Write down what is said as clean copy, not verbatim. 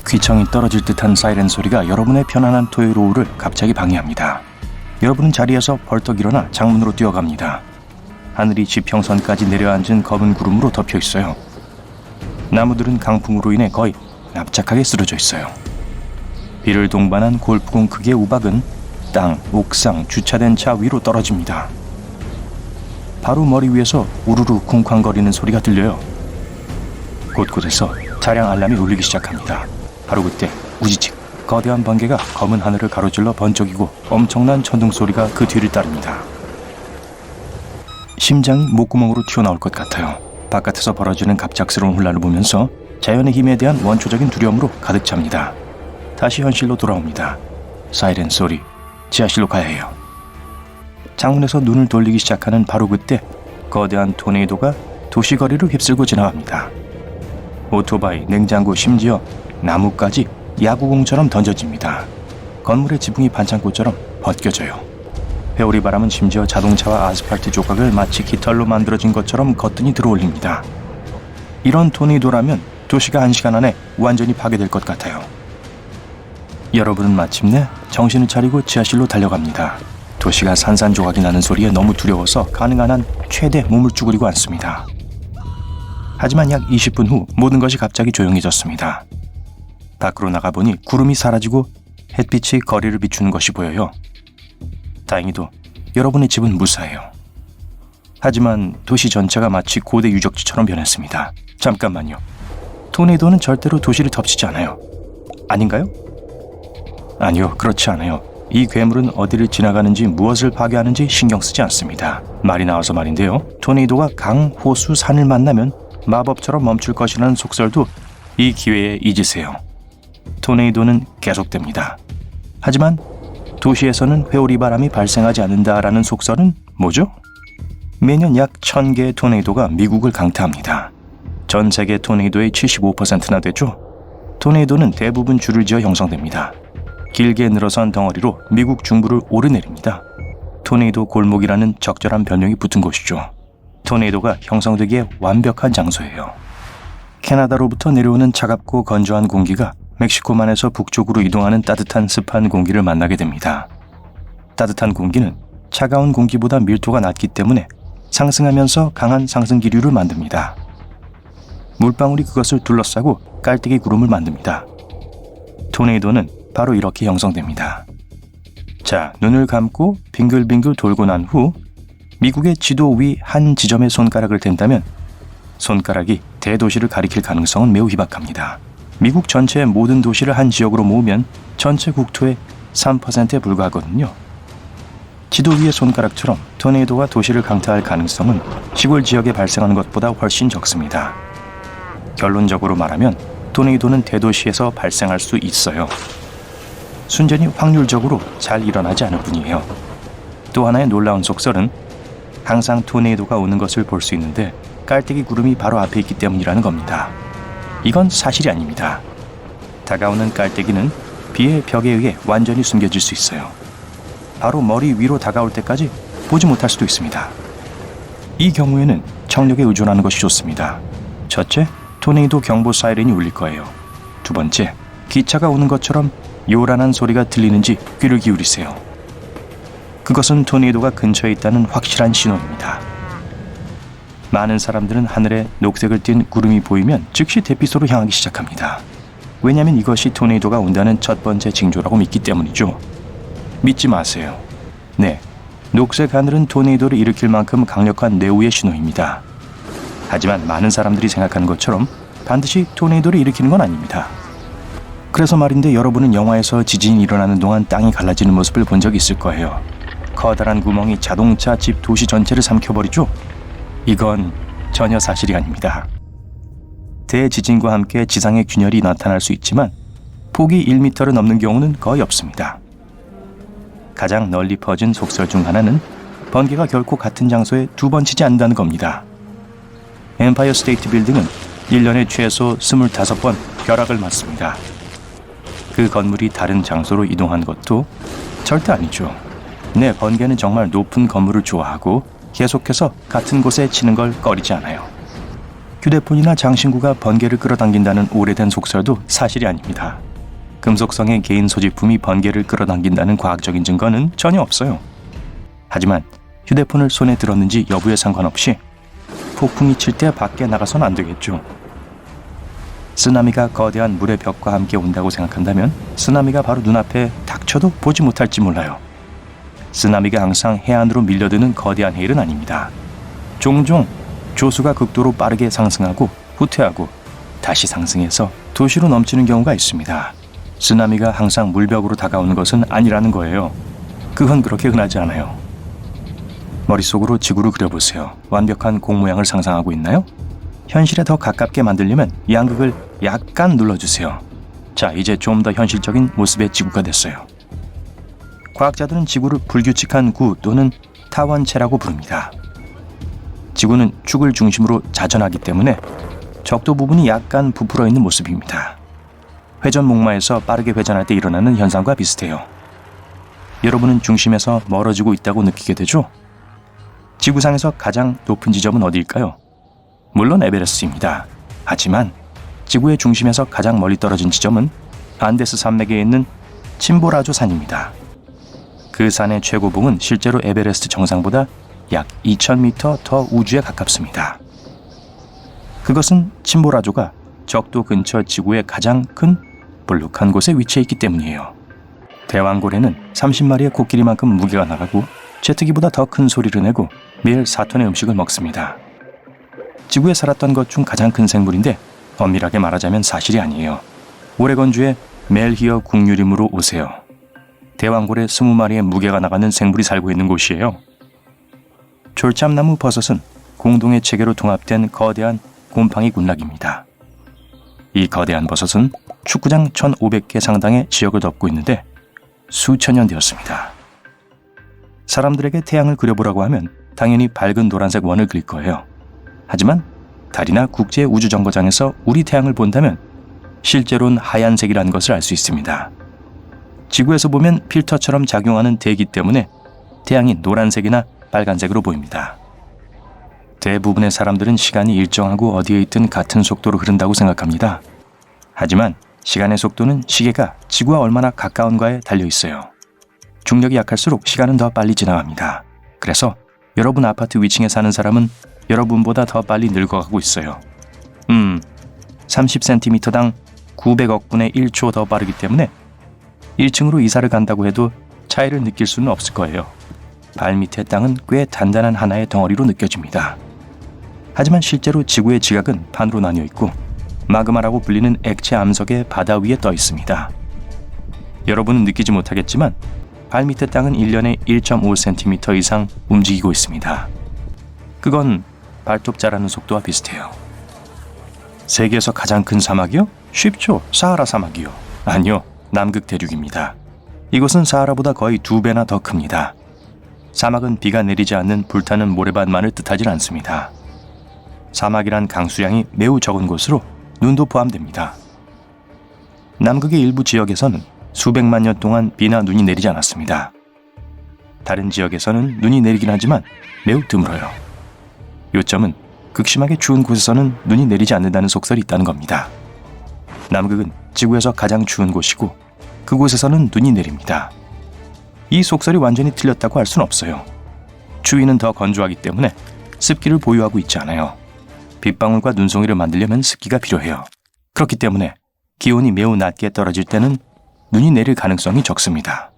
귀청이 떨어질 듯한 사이렌 소리가 여러분의 편안한 토요일 오후를 갑자기 방해합니다. 여러분은 자리에서 벌떡 일어나 창문으로 뛰어갑니다. 하늘이 지평선까지 내려앉은 검은 구름으로 덮여 있어요. 나무들은 강풍으로 인해 거의 납작하게 쓰러져 있어요. 비를 동반한 골프공 크기의 우박은 땅, 옥상, 주차된 차 위로 떨어집니다. 바로 머리 위에서 우르르 쿵쾅거리는 소리가 들려요. 곳곳에서 차량 알람이 울리기 시작합니다. 바로 그때 우지직 거대한 번개가 검은 하늘을 가로질러 번쩍이고 엄청난 천둥 소리가 그 뒤를 따릅니다. 심장이 목구멍으로 튀어나올 것 같아요. 바깥에서 벌어지는 갑작스러운 혼란을 보면서 자연의 힘에 대한 원초적인 두려움으로 가득 찹니다. 다시 현실로 돌아옵니다. 사이렌 소리, 지하실로 가야 해요. 창문에서 눈을 돌리기 시작하는 바로 그때 거대한 토네이도가 도시거리를 휩쓸고 지나갑니다. 오토바이, 냉장고, 심지어 나무까지 야구공처럼 던져집니다. 건물의 지붕이 반창고처럼 벗겨져요. 회오리 바람은 심지어 자동차와 아스팔트 조각을 마치 깃털로 만들어진 것처럼 거뜬히 들어올립니다. 이런 토네이도라면 도시가 1시간 안에 완전히 파괴될 것 같아요. 여러분은 마침내 정신을 차리고 지하실로 달려갑니다. 도시가 산산조각이 나는 소리에 너무 두려워서 가능한 한 최대 몸을 쭈그리고 앉습니다. 하지만 약 20분 후 모든 것이 갑자기 조용해졌습니다. 밖으로 나가보니 구름이 사라지고 햇빛이 거리를 비추는 것이 보여요. 다행히도 여러분의 집은 무사해요. 하지만 도시 전체가 마치 고대 유적지처럼 변했습니다. 잠깐만요. 토네이도는 절대로 도시를 덮치지 않아요. 아닌가요? 아니요, 그렇지 않아요. 이 괴물은 어디를 지나가는지 무엇을 파괴하는지 신경 쓰지 않습니다. 말이 나와서 말인데요. 토네이도가 강, 호수, 산을 만나면 마법처럼 멈출 것이라는 속설도 이 기회에 잊으세요. 토네이도는 계속됩니다. 하지만 도시에서는 회오리 바람이 발생하지 않는다라는 속설은 뭐죠? 매년 약 1000개의 토네이도가 미국을 강타합니다. 전 세계 토네이도의 75%나 되죠. 토네이도는 대부분 줄을 지어 형성됩니다. 길게 늘어선 덩어리로 미국 중부를 오르내립니다. 토네이도 골목이라는 적절한 별명이 붙은 곳이죠. 토네이도가 형성되기에 완벽한 장소예요. 캐나다로부터 내려오는 차갑고 건조한 공기가 멕시코만에서 북쪽으로 이동하는 따뜻한 습한 공기를 만나게 됩니다. 따뜻한 공기는 차가운 공기보다 밀도가 낮기 때문에 상승하면서 강한 상승 기류를 만듭니다. 물방울이 그것을 둘러싸고 깔때기 구름을 만듭니다. 토네이도는 바로 이렇게 형성됩니다. 자, 눈을 감고 빙글빙글 돌고 난 후 미국의 지도 위 한 지점에 손가락을 댄다면 손가락이 대도시를 가리킬 가능성은 매우 희박합니다. 미국 전체의 모든 도시를 한 지역으로 모으면 전체 국토의 3%에 불과하거든요. 지도 위의 손가락처럼 토네이도가 도시를 강타할 가능성은 시골 지역에 발생하는 것보다 훨씬 적습니다. 결론적으로 말하면 토네이도는 대도시에서 발생할 수 있어요. 순전히 확률적으로 잘 일어나지 않을 뿐이에요. 또 하나의 놀라운 속설은 항상 토네이도가 오는 것을 볼 수 있는데 깔때기 구름이 바로 앞에 있기 때문이라는 겁니다. 이건 사실이 아닙니다. 다가오는 깔때기는 비의 벽에 의해 완전히 숨겨질 수 있어요. 바로 머리 위로 다가올 때까지 보지 못할 수도 있습니다. 이 경우에는 청력에 의존하는 것이 좋습니다. 첫째, 토네이도 경보 사이렌이 울릴 거예요. 두 번째, 기차가 오는 것처럼 요란한 소리가 들리는지 귀를 기울이세요. 그것은 토네이도가 근처에 있다는 확실한 신호입니다. 많은 사람들은 하늘에 녹색을 띤 구름이 보이면 즉시 대피소로 향하기 시작합니다. 왜냐하면 이것이 토네이도가 온다는 첫 번째 징조라고 믿기 때문이죠. 믿지 마세요. 네, 녹색 하늘은 토네이도를 일으킬 만큼 강력한 뇌우의 신호입니다. 하지만 많은 사람들이 생각하는 것처럼 반드시 토네이도를 일으키는 건 아닙니다. 그래서 말인데 여러분은 영화에서 지진이 일어나는 동안 땅이 갈라지는 모습을 본 적이 있을 거예요. 커다란 구멍이 자동차, 집, 도시 전체를 삼켜버리죠? 이건 전혀 사실이 아닙니다. 대지진과 함께 지상의 균열이 나타날 수 있지만 폭이 1m를 넘는 경우는 거의 없습니다. 가장 널리 퍼진 속설 중 하나는 번개가 결코 같은 장소에 두 번 치지 않는다는 겁니다. 엠파이어 스테이트 빌딩은 1년에 최소 25번 벼락을 맞습니다. 그 건물이 다른 장소로 이동한 것도 절대 아니죠. 네, 번개는 정말 높은 건물을 좋아하고 계속해서 같은 곳에 치는 걸 꺼리지 않아요. 휴대폰이나 장신구가 번개를 끌어당긴다는 오래된 속설도 사실이 아닙니다. 금속성의 개인 소지품이 번개를 끌어당긴다는 과학적인 증거는 전혀 없어요. 하지만 휴대폰을 손에 들었는지 여부에 상관없이 폭풍이 칠 때 밖에 나가선 안 되겠죠. 쓰나미가 거대한 물의 벽과 함께 온다고 생각한다면 쓰나미가 바로 눈앞에 닥쳐도 보지 못할지 몰라요. 쓰나미가 항상 해안으로 밀려드는 거대한 해일은 아닙니다. 종종 조수가 극도로 빠르게 상승하고 후퇴하고 다시 상승해서 도시로 넘치는 경우가 있습니다. 쓰나미가 항상 물벽으로 다가오는 것은 아니라는 거예요. 그건 그렇게 흔하지 않아요. 머릿속으로 지구를 그려보세요. 완벽한 공 모양을 상상하고 있나요? 현실에 더 가깝게 만들려면 양극을 약간 눌러주세요. 자, 이제 좀 더 현실적인 모습의 지구가 됐어요. 과학자들은 지구를 불규칙한 구 또는 타원체라고 부릅니다. 지구는 축을 중심으로 자전하기 때문에 적도 부분이 약간 부풀어 있는 모습입니다. 회전 목마에서 빠르게 회전할 때 일어나는 현상과 비슷해요. 여러분은 중심에서 멀어지고 있다고 느끼게 되죠? 지구상에서 가장 높은 지점은 어디일까요? 물론 에베레스트입니다. 하지만 지구의 중심에서 가장 멀리 떨어진 지점은 안데스 산맥에 있는 침보라조 산입니다. 그 산의 최고봉은 실제로 에베레스트 정상보다 약 2000m 더 우주에 가깝습니다. 그것은 침보라조가 적도 근처 지구의 가장 큰 볼록한 곳에 위치해 있기 때문이에요. 대왕고래는 30마리의 코끼리만큼 무게가 나가고 제트기보다 더 큰 소리를 내고 매일 4톤의 음식을 먹습니다. 지구에 살았던 것 중 가장 큰 생물인데 엄밀하게 말하자면 사실이 아니에요. 오레곤주의 멜히어 국유림으로 오세요. 대왕고래 20마리의 무게가 나가는 생물이 살고 있는 곳이에요. 졸참나무 버섯은 공동의 체계로 통합된 거대한 곰팡이 군락입니다. 이 거대한 버섯은 축구장 1500개 상당의 지역을 덮고 있는데 수천 년 되었습니다. 사람들에게 태양을 그려보라고 하면 당연히 밝은 노란색 원을 그릴 거예요. 하지만 달이나 국제우주정거장에서 우리 태양을 본다면 실제로는 하얀색이라는 것을 알 수 있습니다. 지구에서 보면 필터처럼 작용하는 대기 때문에 태양이 노란색이나 빨간색으로 보입니다. 대부분의 사람들은 시간이 일정하고 어디에 있든 같은 속도로 흐른다고 생각합니다. 하지만 시간의 속도는 시계가 지구와 얼마나 가까운가에 달려 있어요. 중력이 약할수록 시간은 더 빨리 지나갑니다. 그래서 여러분 아파트 위층에 사는 사람은 여러분보다 더 빨리 늙어가고 있어요. 30cm당 900억 분의 1초 더 빠르기 때문에 1층으로 이사를 간다고 해도 차이를 느낄 수는 없을 거예요. 발밑의 땅은 꽤 단단한 하나의 덩어리로 느껴집니다. 하지만 실제로 지구의 지각은 반으로 나뉘어 있고 마그마라고 불리는 액체 암석의 바다 위에 떠 있습니다. 여러분은 느끼지 못하겠지만 발밑의 땅은 1년에 1.5cm 이상 움직이고 있습니다. 그건 발톱 자라는 속도와 비슷해요. 세계에서 가장 큰 사막이요? 쉽죠. 사하라 사막이요. 아니요. 남극 대륙입니다. 이곳은 사하라보다 거의 2배나 더 큽니다. 사막은 비가 내리지 않는 불타는 모래밭만을 뜻하지 않습니다. 사막이란 강수량이 매우 적은 곳으로 눈도 포함됩니다. 남극의 일부 지역에서는 수백만 년 동안 비나 눈이 내리지 않았습니다. 다른 지역에서는 눈이 내리긴 하지만 매우 드물어요. 요점은 극심하게 추운 곳에서는 눈이 내리지 않는다는 속설이 있다는 겁니다. 남극은 지구에서 가장 추운 곳이고 그곳에서는 눈이 내립니다. 이 속설이 완전히 틀렸다고 할 수는 없어요. 추위는 더 건조하기 때문에 습기를 보유하고 있지 않아요. 빗방울과 눈송이를 만들려면 습기가 필요해요. 그렇기 때문에 기온이 매우 낮게 떨어질 때는 눈이 내릴 가능성이 적습니다.